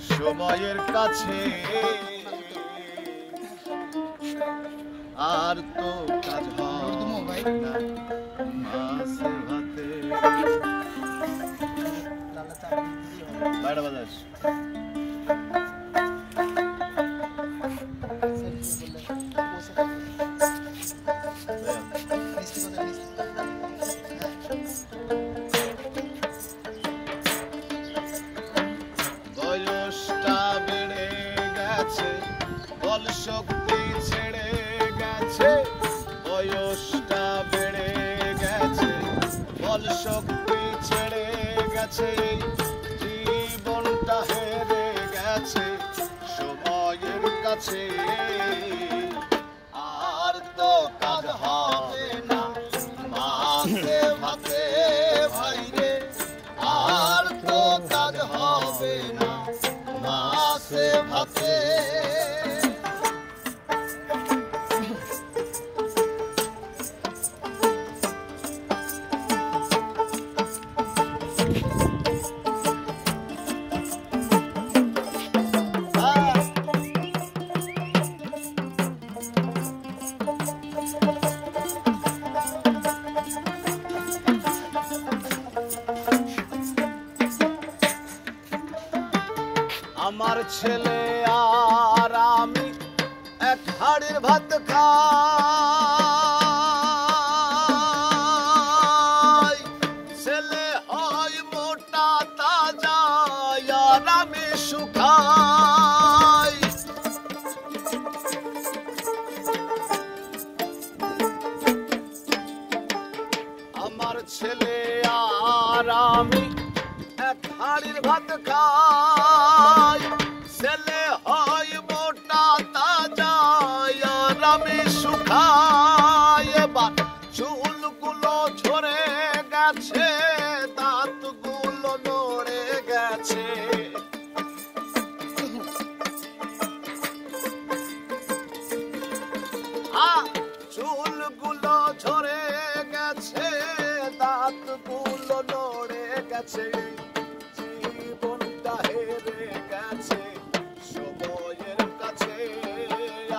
সময়ের কাছে আর তো কাজ হয় না মাছে ভাতে বাইরে বাজাস বয়সটা বেড়ে গেছে বল শক্তি ছেড়ে গেছে বয়সটা বেড়ে গেছে বল শক্তি ছেড়ে গেছে জীবনটা হেরে গেছে সময়ের কাছে আর তো কাজ হবে না মাছে ভাতে ভাইরে আর তো কাজ হবে না মাছে ভাতে আমার ছেলে আর আমি এক হাড়ির ভাত খাই ছেলে হয় মোটা তাজা আর আমি শুকাই আমার ছেলে আর আমি এক হাড়ির ভাত খাই ছেলে হয় মোটা তাজা আর আমি শুকাই এবার চুলগুলো ঝরে গেছে দাঁতগুলো নড়ে গেছে চুলগুলো ঝরে গেছে দাঁতগুলো নড়ে গেছে জীবনটা হেরে গেছে সময়ের কাছে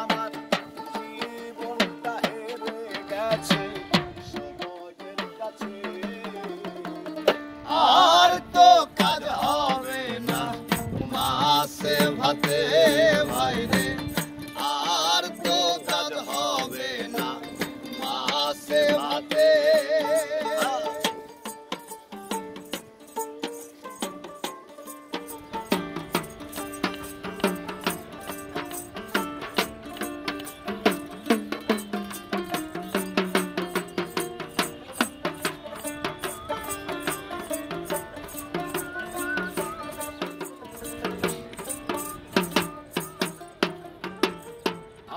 আমার জীবনটা হেরে গেছে সময়ের কাছে আর তো কাজ হবে না মাছে ভাতে ভাইরে আর তো কাজ হবে না মাছে ভাতে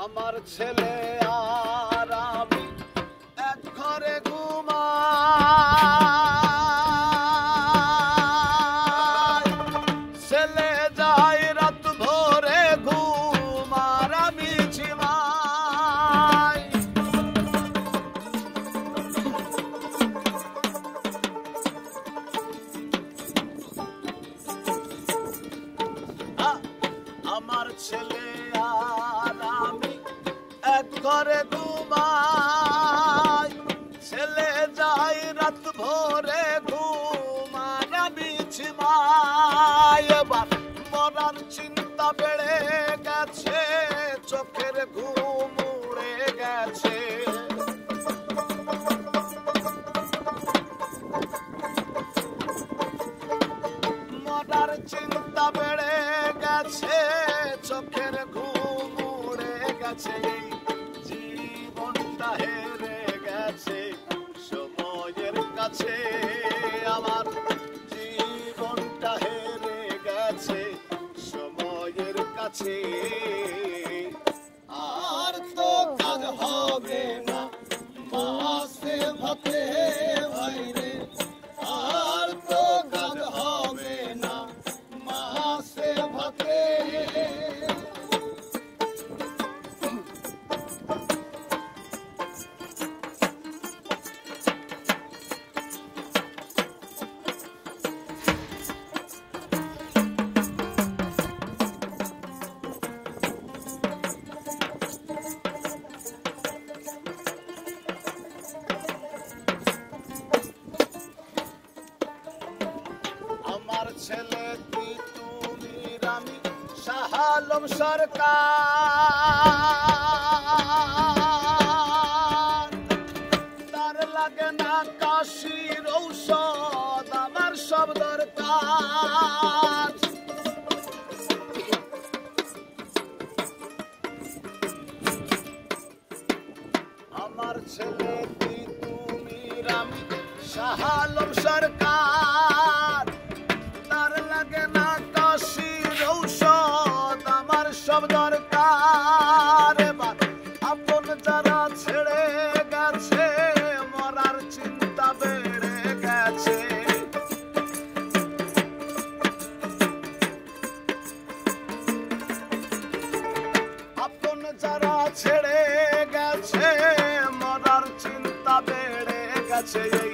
আমার ছেলে আর আমি এক ঘরে ঘুমাই ছেলে যায় রাত ভোরে ঘুম আর আমি ঝিমাই আমার ছেলে আর আমি এক ঘরে ঘুমাই ছেলে যায় রাত ভোরে ঘুম আর আমি ঝিমাই এবার মরার চিন্তা বেড়ে গেছে চোখের ঘুম উড়ে গেছে মরার চিন্তা বেড়ে গেছে চোখের ঘুম উড়ে গেছে জীবনটা হেরে গেছে সময়ের কাছে আমার জীবনটা হেরে গেছে সময়ের কাছে আর তো কাজ হবে না মাছে ভাতে ভাইরে আর তো কাজ হবে না মাছে ভাতে আলম সরকার তার লাগে না কাশির ঔষধ আমার সব দরকার আমার ছেলে তুমি রামি শাহ আলম সরকার তার লাগে না কাশির ঔষধ আমার সব দরকার এবার আপন যারা ছেড়ে গেছে মরার চিন্তা বেড়ে গেছে আপন যারা ছেড়ে গেছে মরার চিন্তা বেড়ে গেছে এই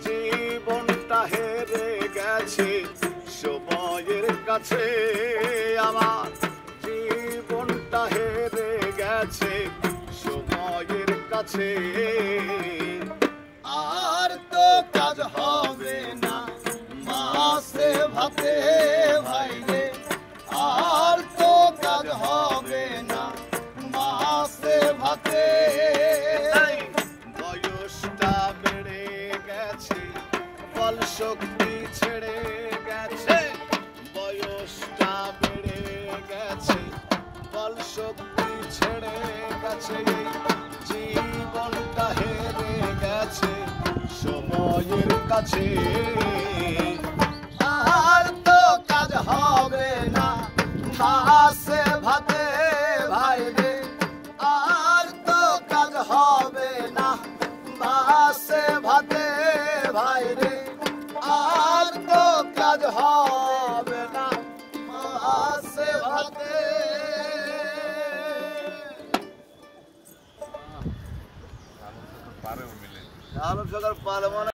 জীবনটা হেরে গেছে সময়ের কাছে আমার জীবনটা হেরে গেছে সময়ের কাছে আর তো কাজ হবে না মাসে ভাতে ভাই রে আর তো কাজ হবে না মাসে ভাতে বয়সটা বেড়ে গেছে বল শক্তি ছেড়ে গেছে বয়সটা বেড়ে গেছে বল শক্তি ছেড়ে গেছে জীবনটা হেরে গেছে সময়ের কাছে আর তো কাজ হবে না মাসে ভাতে ভাই রে আর তো কাজ হবে না মাসে ভাতে ভাই রে আর তো কাজ হবে না মাসে ভাতে পারে মিলে আলম সরকার পারবো না